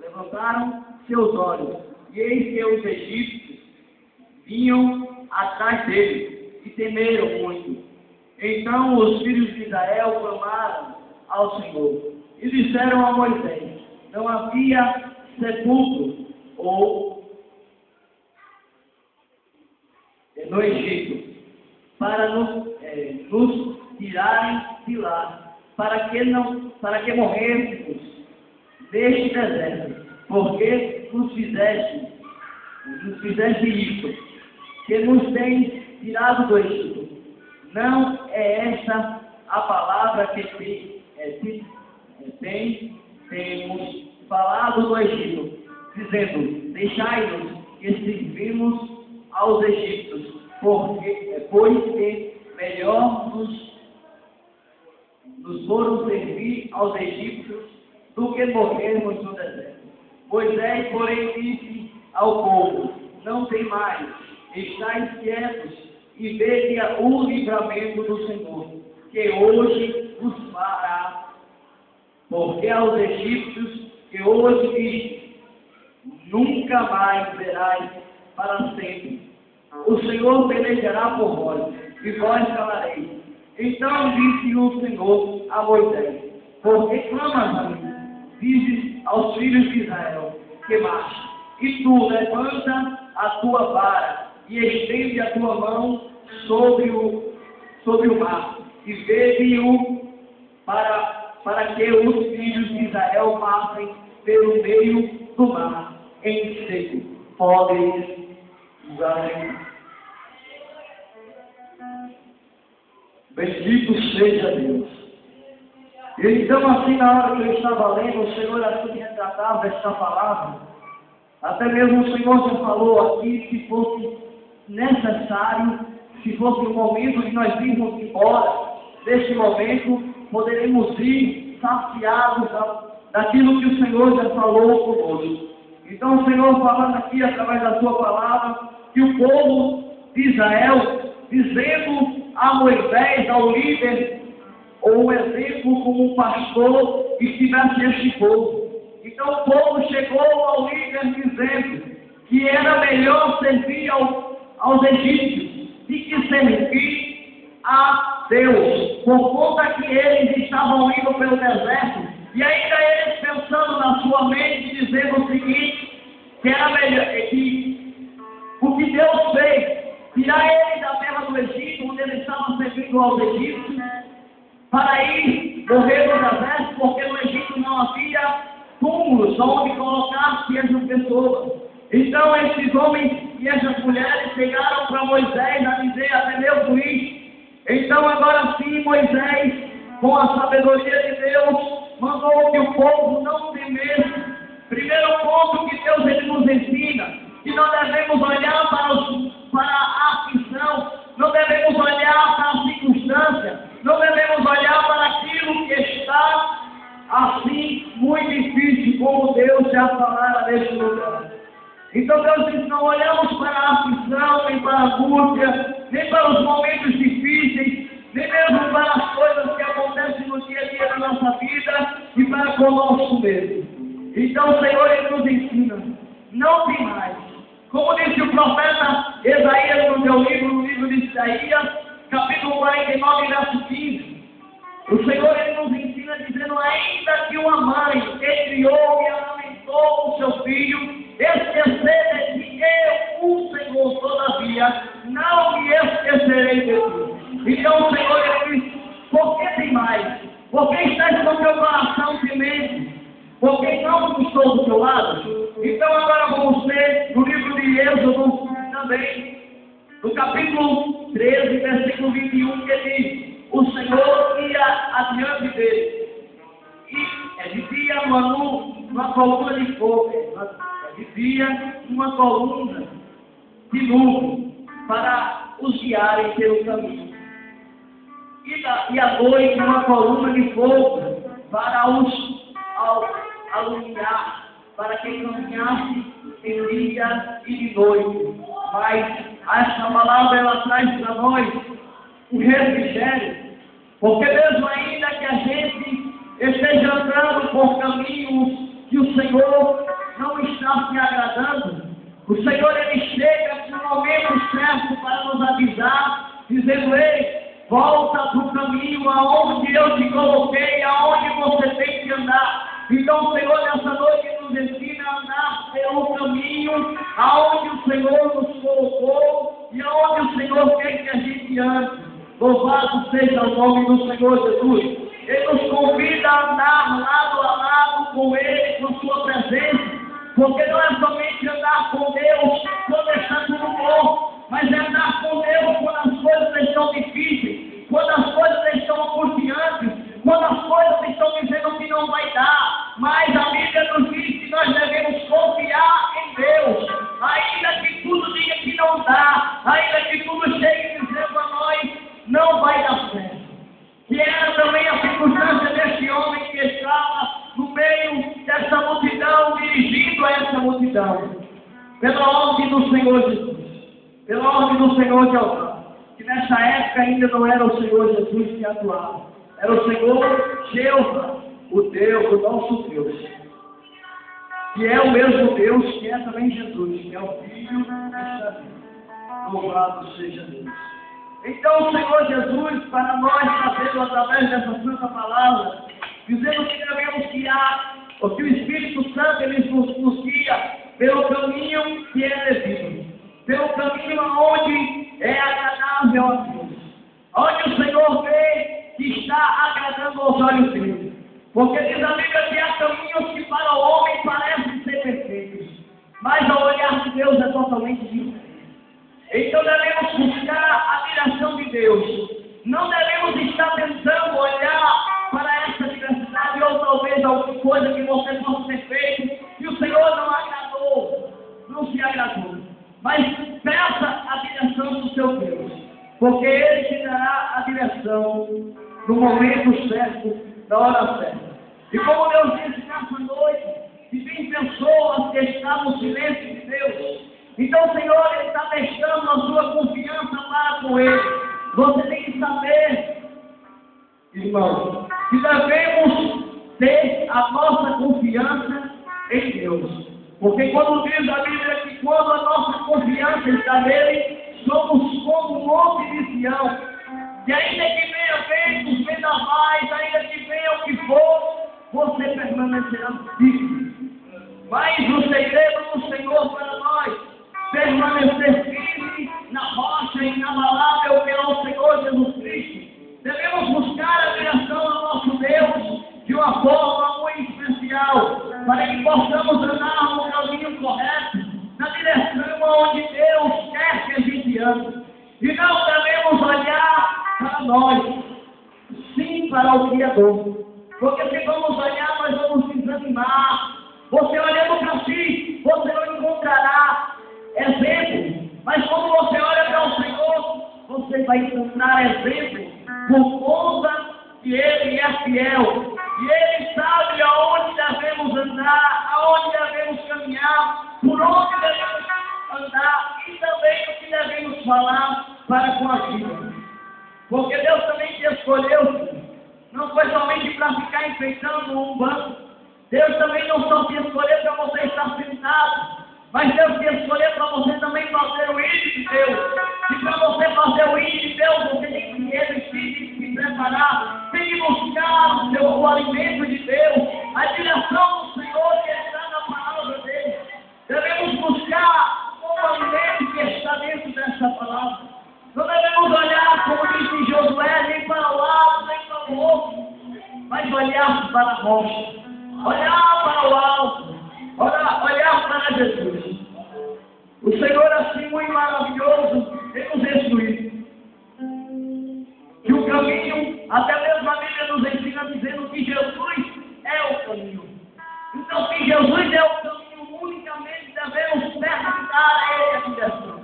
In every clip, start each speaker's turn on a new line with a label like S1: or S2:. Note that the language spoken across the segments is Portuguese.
S1: levantaram seus olhos, e eis que os egípcios vinham atrás dele, e temeram muito. Então os filhos de Israel clamaram ao Senhor, e disseram a Moisés: não havia sepulcro no Egito, para nos tirarem de lá, para que morrêssemos neste deserto, porque nos fizeste isto, que nos tens tirado do Egito. Não é esta a palavra que temos falado do Egito, dizendo: deixai-nos que servimos aos egípcios, pois que melhor nos foram servir aos egípcios do que morrermos no deserto. Moisés, porém, disse ao povo: não tem mais, estais quietos e vede o livramento do Senhor, que hoje vos fará. Porque aos egípcios que hoje viste, nunca mais verás para sempre. O Senhor pelejará por vós, e vós calareis. Então disse o Senhor a Moisés: porque clamas a mim? Dizes aos filhos de Israel que marchem. E tu levanta a tua vara e estende a tua mão sobre o mar, e vede-o para que os filhos de Israel passem pelo meio do mar em seco. Podem usarem. Bendito seja Deus. Então, assim, na hora que eu estava lendo, o Senhor assim retratava esta palavra. Até mesmo o Senhor já falou aqui, se fosse necessário, se fosse o momento de nós irmos embora, neste momento, poderemos ir saciados daquilo que o Senhor já falou conosco. Então, o Senhor falando aqui, através da sua palavra, que o povo de Israel, dizendo a Moisés, ao líder, ou um exemplo como um pastor que tivesse este povo. Então o povo chegou ao líder dizendo que era melhor servir aos egípcios do que servir a Deus, por conta que eles estavam indo pelo deserto, e ainda eles pensando na sua mente, dizendo o seguinte, que era melhor, que o que Deus fez, tirar eles da terra do Egito, onde eles estavam servindo aos egípcios, para ir morrer no deserto, porque no Egito não havia túmulos onde colocar-se as pessoas. Então esses homens e essas mulheres chegaram para Moisés a dizer: até meu juiz. Então agora sim Moisés, com a sabedoria de Deus, mandou que o povo não temesse. Primeiro ponto que Deus ele nos ensina, que não devemos olhar para a aflição, não devemos olhar para a circunstância, não devemos olhar para aquilo que está assim muito difícil, como Deus já falara neste lugar. Então Deus diz: não olhamos para a aflição, nem para a angústia, nem para os momentos difíceis, nem mesmo para as coisas que acontecem no dia a dia da nossa vida e para conosco mesmo. Então o Senhor ele nos ensina: não tem mais. Como disse o profeta Isaías no livro de Isaías, capítulo 49, verso 15. O Senhor ele nos ensina dizendo: ainda que uma mãe criou e amamentou o seu filho, esquecer de que eu, o Senhor, todavia, não me esquecerei de ti. Então o Senhor ele diz: por que tem mais? Por que estás com teu coração temente? Por que não estou do teu lado? Então agora vamos ver no livro de Êxodo também, no capítulo 13, versículo 21, que diz: o Senhor ia adiante dele, e vivia numa coluna de fogo, vivia numa coluna de nuvem, para os guiarem pelo caminho, e à noite uma coluna de fogo, para os alumiar, para que caminhasse em dia e de noite. Mas esta palavra ela traz para nós o refrigério, porque mesmo ainda que a gente esteja andando por caminhos Senhor não está se agradando, o Senhor ele chega no momento certo para nos avisar, dizendo: ei, volta para o caminho aonde eu te coloquei, aonde você tem que andar. Então o Senhor nessa noite nos ensina a andar pelo caminho aonde o Senhor nos colocou e aonde o Senhor quer que a gente ande. Louvado seja o nome do Senhor Jesus. Ele nos convida a andar lado a lado com Ele, com Sua presença. Porque não é somente andar com Deus quando está tudo bom, mas é andar com Deus quando as coisas estão difíceis, quando as coisas estão angustiantes, quando as coisas estão dizendo que não vai dar. Mas a Bíblia nos diz que nós devemos confiar em Deus, ainda que tudo diga que não dá, ainda que tudo chegue dizendo a nós, não vai dar certo. Que era também a circunstância deste homem que estava no meio dessa multidão, dirigindo a essa multidão, pela ordem do Senhor Jesus, pela ordem do Senhor Jeová, que nessa época ainda não era o Senhor Jesus que atuava, era o Senhor Jeová, o Deus, o nosso Deus, que é o mesmo Deus que é também Jesus, que é o Filho que está vivo. Louvado seja Deus. Então o Senhor Jesus, para nós fazendo através dessa santa palavra, dizendo que devemos guiar, porque o Espírito Santo ele nos guia pelo caminho que é devido, pelo caminho onde é agradável a Deus, onde o Senhor vê que está agradando aos olhos dele. Porque diz a Bíblia que há caminhos que para o homem parecem ser perfeitos, mas ao olhar de Deus é totalmente diferente. Então devemos buscar a direção de Deus. Não devemos estar tentando olhar para essa diversidade ou talvez alguma coisa que você possa ter feito e o Senhor não agradou, não se agradou. Mas peça a direção do seu Deus, porque Ele te dará a direção no momento certo, na hora certa. E como Deus disse nessa noite, que tem pessoas que estão no silêncio de Deus. Então o Senhor ele está testando a sua confiança para com Ele. Você tem que saber, irmãos, que devemos ter a nossa confiança em Deus. Porque quando diz a Bíblia que quando a nossa confiança está nele, somos como um monte de Sião. E ainda que venha ventos, vendavais, ainda que venha o que for, você permanecerá firme. Mas o segredo do Senhor para nós permanecer firme na rocha inabalável que é o Senhor Jesus Cristo. Devemos buscar a direção do nosso Deus de uma forma muito especial, para que possamos andar no caminho correto, na direção onde Deus quer que a gente ande. E não devemos olhar para nós, sim para o Criador. Porque se vamos olhar, nós vamos desanimar. Você olhando para si, você não encontrará exemplo, mas quando você olha para o Senhor, você vai encontrar exemplo, por conta que Ele é fiel, e Ele sabe aonde devemos andar, aonde devemos caminhar, por onde devemos andar, e também o que devemos falar para com a vida. Porque Deus também te escolheu, não foi somente para ficar enfeitando um banco, Deus também não só te escolheu para você estar sentado, mas Deus te escolheu para você também fazer o ídolo de Deus. E para você fazer o ídolo de Deus, você tem que resistir, tem que se preparar, tem que buscar o alimento de Deus, a direção do Senhor que está na palavra dele. Devemos buscar o alimento que está dentro dessa palavra. Não devemos olhar, como disse Josué, nem para o lado, nem para o outro, mas olhar para a rocha, olhar para o alto, olhar para Jesus. O Senhor, assim, muito maravilhoso, Ele nos instruiu. Que o caminho, até mesmo a Bíblia nos ensina dizendo que Jesus é o caminho. Então, se Jesus é o caminho, unicamente devemos perguntar a Ele a direção.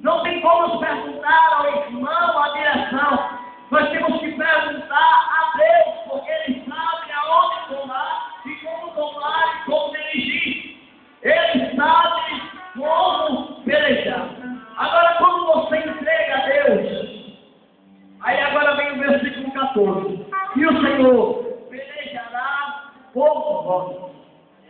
S1: Não tem como perguntar ao irmão a direção. Nós temos que perguntar a Deus, porque Ele sabe aonde tomar e como dirigir. Ele sabe como pelejar. Agora, quando você entrega a Deus, aí agora vem o versículo 14. E o Senhor pelejará por vós.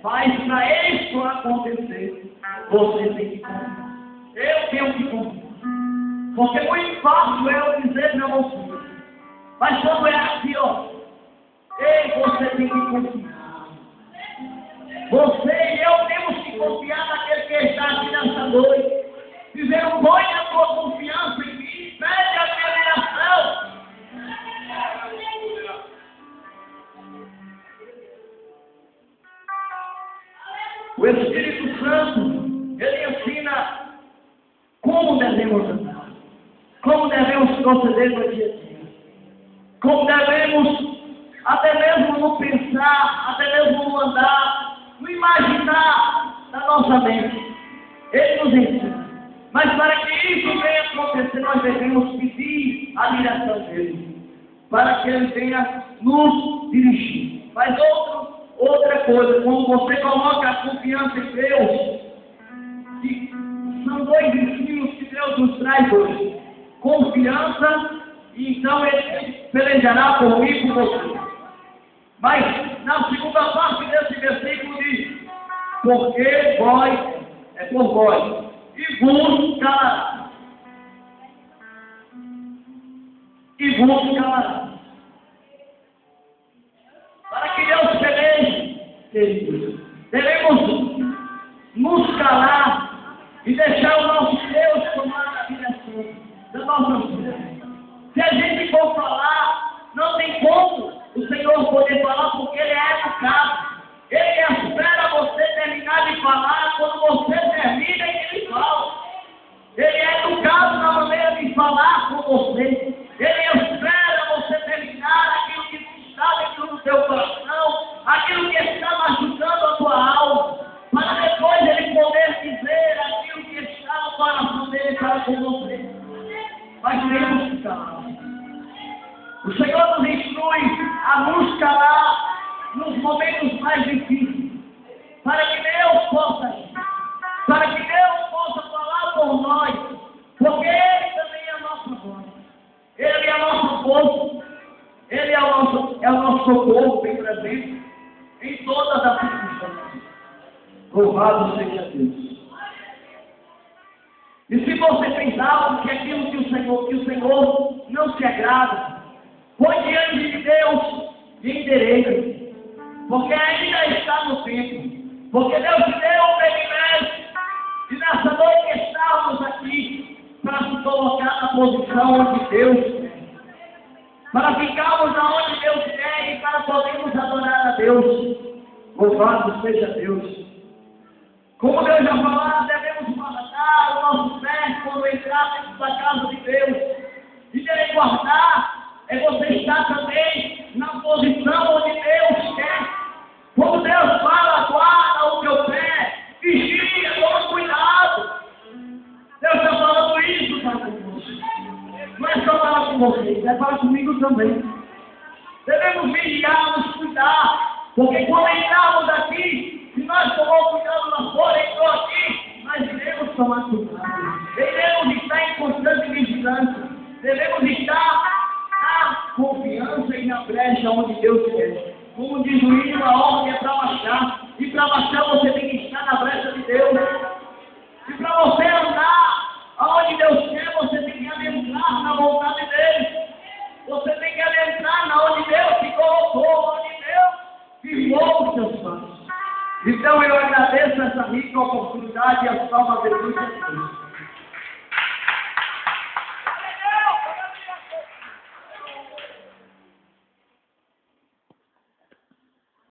S1: Mas para isso acontecer, você tem que confiar. Eu tenho que confiar. Porque é muito fácil eu dizer para você. Mas quando é assim, ó, ei, você tem que confiar. Você e eu temos que confiar naquele que está aqui nessa noite. Dizendo, põe a tua confiança em mim, pede a minha direção. O Espírito Santo, ele ensina como devemos andar, como devemos proceder no dia a dia, como devemos, até mesmo no pensar, até mesmo no andar, no imaginar da nossa mente. Ele nos ensina. Mas para que isso venha acontecer, nós devemos pedir a direção dele, para que ele venha nos dirigir. Mas outra coisa, quando você coloca a confiança em Deus, que são dois ensinos que Deus nos traz hoje: confiança, e então ele pelejará por mim e por você. Mas na segunda parte desse versículo diz: porque vós, é por vós, e vos calará. E vos calará. Para que Deus peleje, queridos, devemos nos calar e deixar o nosso Deus tomar a direção da nossa vida. Se a gente for falar, não tem como o Senhor poder falar, porque Ele é educado. Ele espera você terminar de falar quando você termina e Ele fala. Ele é educado na maneira de falar com você. Ele espera você terminar aquilo que está dentro do seu coração, aquilo que está machucando a tua alma, para depois Ele poder dizer aquilo que está no coração dele para com você. Mas temos que calar. O Senhor nos instrui a nos calar nos momentos mais difíceis, para que Deus possa agir, para que Deus possa falar por nós, porque Ele também é a nossa voz, Ele é a nossa força, Ele é o nosso socorro bem presente em todas as circunstâncias. Louvado seja Deus. E se você fez algo que aquilo que o Senhor não se agrada, põe diante de Deus e endereça. Porque ainda está no tempo. Porque Deus te deu o privilégio de nessa noite estarmos aqui para se colocar na posição onde Deus quer. Para ficarmos aonde Deus quer e para podermos adorar a Deus. Louvado seja Deus. Como Deus já falou, devemos guardar o nosso pé quando entrar dentro da casa de Deus. E deve guardar é você estar também na posição onde Deus quer. Quando Deus fala, guarda o teu pé, vigia, toma cuidado. Deus está falando isso para você. Não é só falar com vocês, é falar comigo também. Devemos vigiar, nos cuidar, porque quando entrarmos aqui, se nós tomarmos cuidado lá fora, entrou aqui, nós devemos tomar cuidado. Devemos estar em constante vigilância. Devemos estar na confiança e na brecha onde Deus quer. Como diz o hino, a ordem é para baixar. E para baixar você tem que estar na brecha de Deus. E para você andar aonde Deus quer, você tem que adentrar na vontade dele. Você tem que adentrar na onde Deus te colocou, onde Deus firmou os seus passos. Então eu agradeço essa rica oportunidade e as palmas de Deus.